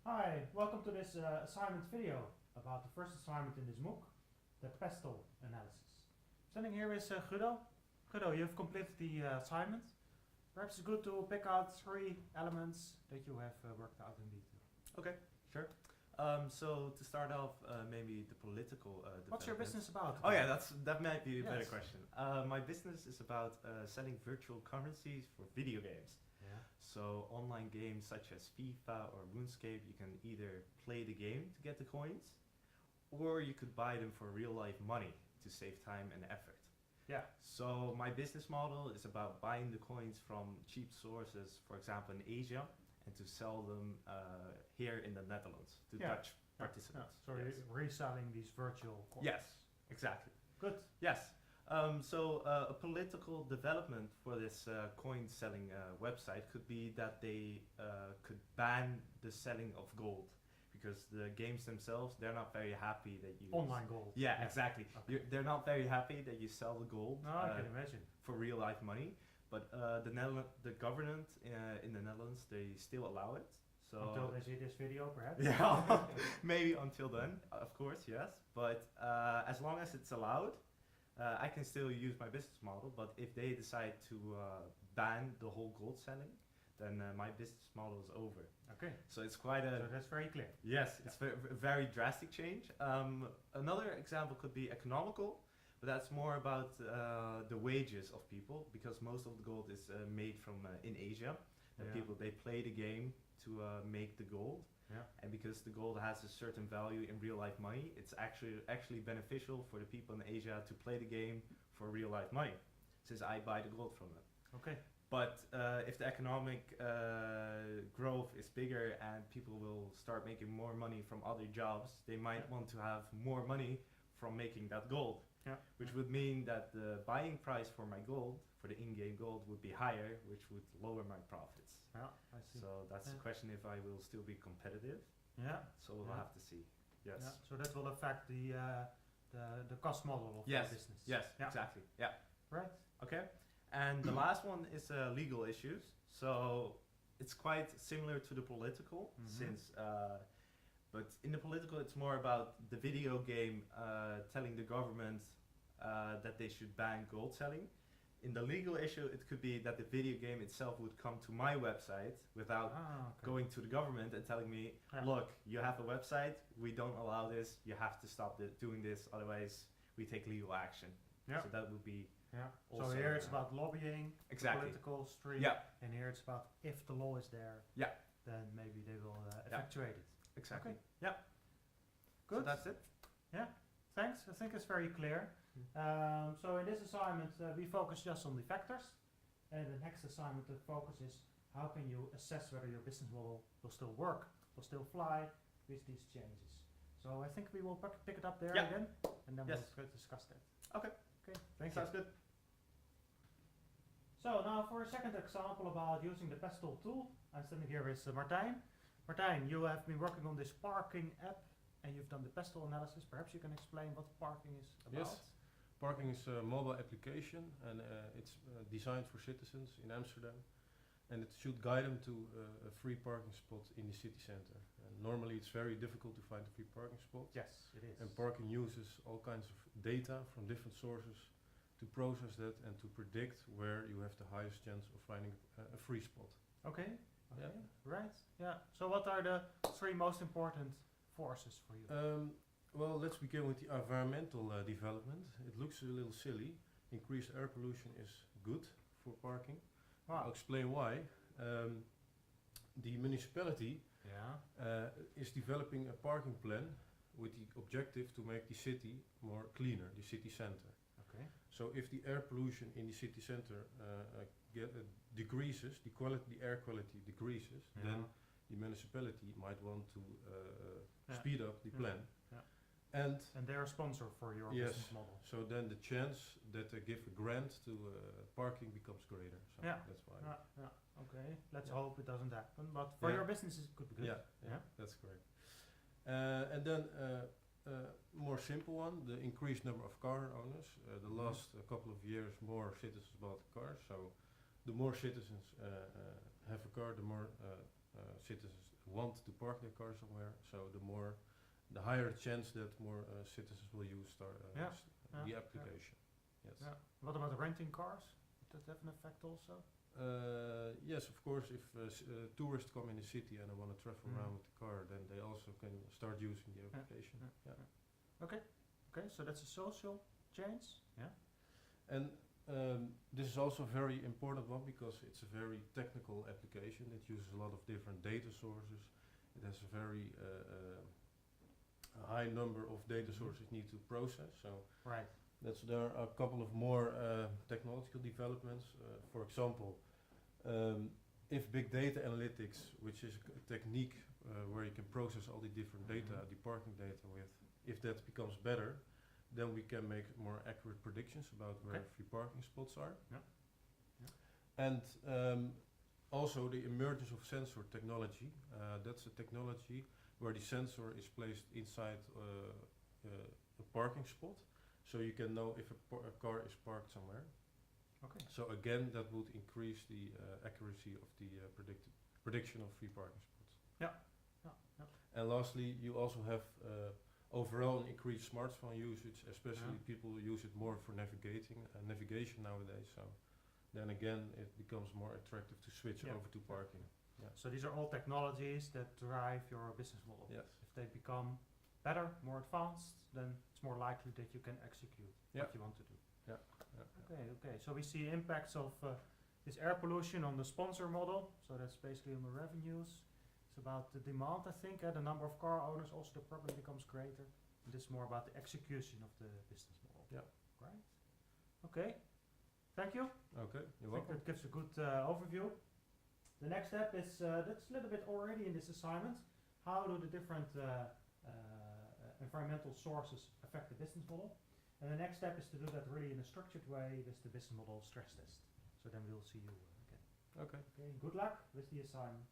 Hi, welcome to this assignment video about the first assignment in this MOOC, the PESTLE analysis. Standing here is Guido. Guido, you've completed the assignment. Perhaps it's good to pick out 3 elements that you have worked out in detail. Okay, sure. So to start off, maybe the political What's your business about? Oh yeah, that might be a better Yes. question. My business is about selling virtual currencies for video games. Yeah. So online games such as FIFA or RuneScape, you can either play the game to get the coins, or you could buy them for real life money to save time and effort. Yeah. So my business model is about buying the coins from cheap sources, for example in Asia, and to sell them here in the Netherlands to Dutch participants. So Yes. you're reselling these virtual coins. Yes, exactly. Good. Yes. So a political development for this coin selling website could be that they could ban the selling of gold, because the games themselves, they're not very happy that you Online gold. Yeah, exactly. Okay. They're not very happy that you sell the gold No, I can imagine. for real life money. But the government in the Netherlands, they still allow it. So Until they see this video, perhaps. yeah, maybe until then, of course, yes. But as long as it's allowed, I can still use my business model. But if they decide to ban the whole gold selling, then my business model is over. Okay. So it's quite a So that's very clear. yes, it's a very drastic change. Another example could be economical, but that's more about the wages of people, because most of the gold is made from in Asia. And people, they play the game to make the gold. Yeah. And because the gold has a certain value in real life money, it's actually beneficial for the people in Asia to play the game for real life money, since I buy the gold from them. Okay. But if the economic growth is bigger and people will start making more money from other jobs, they might want to have more money from making that gold. Yeah. Which would mean that the buying price for my gold, for the in-game gold, would be higher, which would lower my profits. Yeah, I see. So that's the question, if I will still be competitive. Yeah. So we'll have to see. Yes. Yeah. So that will affect the cost model of Yes. your business. Yes. Yeah. Exactly. Yeah. Right. Okay. And the last one is legal issues. So it's quite similar to the political, since. But in the political, it's more about the video game telling the government that they should ban gold selling. In the legal issue, it could be that the video game itself would come to my website without going to the government and telling me, look, you have a website, we don't allow this, you have to stop doing this, otherwise we take legal action. Yeah. So that would be Yeah. So also, here it's about lobbying, exactly. political stream, Yeah. and here it's about if the law is there, Yeah. then maybe they will effectuate it. Exactly. Okay. Yeah. Good. So that's it. Yeah. Thanks. I think it's very clear. So in this assignment, we focus just on the factors, and the next assignment, the focus is how can you assess whether your business model will still work, will still fly with these changes. So I think we will pick it up there again, and then we'll discuss that. Okay. Okay. Thank you. Sounds good. So now for a second example about using the PESTLE tool, I'm standing here with Martijn. Martijn, you have been working on this parking app and you've done the PESTLE analysis. Perhaps you can explain what parking is about? Yes, parking is a mobile application, and it's designed for citizens in Amsterdam, and it should guide them to a free parking spot in the city center. And normally it's very difficult to find a free parking spot. Yes, it is. And parking uses all kinds of data from different sources to process that and to predict where you have the highest chance of finding a free spot. Okay. Yeah. Right. Yeah. So what are the 3 most important forces for you? Well, let's begin with the environmental development. It looks a little silly. Increased air pollution is good for parking. I'll explain why. The municipality is developing a parking plan with the objective to make the city more cleaner, the city center. Okay. So if the air pollution in the city center decreases, the air quality decreases, then the municipality might want to speed up the plan. Yeah. And they're a sponsor for your business model. So then the chance that they give a grant to parking becomes greater. So that's why. Okay. Let's hope it doesn't happen. But for your business, it could be good. Yeah, that's correct. And then more simple one, the increased number of car owners. The last couple of years, more citizens bought cars. So the more citizens have a car, the more citizens want to park their car somewhere. So the higher chance that more citizens will use the application. Yes. Yeah. What about renting cars? Does that have an effect also? Yes, of course. If tourists come in the city and they want to travel around with the car, then they also can start using the application. Okay. Okay. So that's a social change. Yeah. And this is also a very important one because it's a very technical application. It uses a lot of different data sources. It has a very a high number of data sources need to process. So right. There are a couple of more technological developments. For example, if big data analytics, which is a technique where you can process all the different data, the parking data with, if that becomes better, then we can make more accurate predictions about where free parking spots are. Yeah. And also the emergence of sensor technology. That's a technology where the sensor is placed inside a parking spot. So you can know if a car is parked somewhere. Okay. So again, that would increase the accuracy of the prediction of free parking spots. Yeah. And lastly, you also have overall an increased smartphone usage, especially people use it more for navigation nowadays. So then again, it becomes more attractive to switch over to parking. Yeah. So these are all technologies that drive your business model. Yes. If they become better, more advanced, then it's more likely that you can execute what you want to do. Yeah. Okay. So we see impacts of this air pollution on the sponsor model. So that's basically on the revenues. It's about the demand, I think. The number of car owners, also the problem becomes greater. And this is more about the execution of the business model. Yeah. Right. Okay. Thank you. Okay. You're I think welcome. that gives a good overview. The next step is that's a little bit already in this assignment. How do the different environmental sources affect the business model? And the next step is to do that really in a structured way with the business model stress test. So then we'll see you again. Okay. Okay. Good luck with the assignment.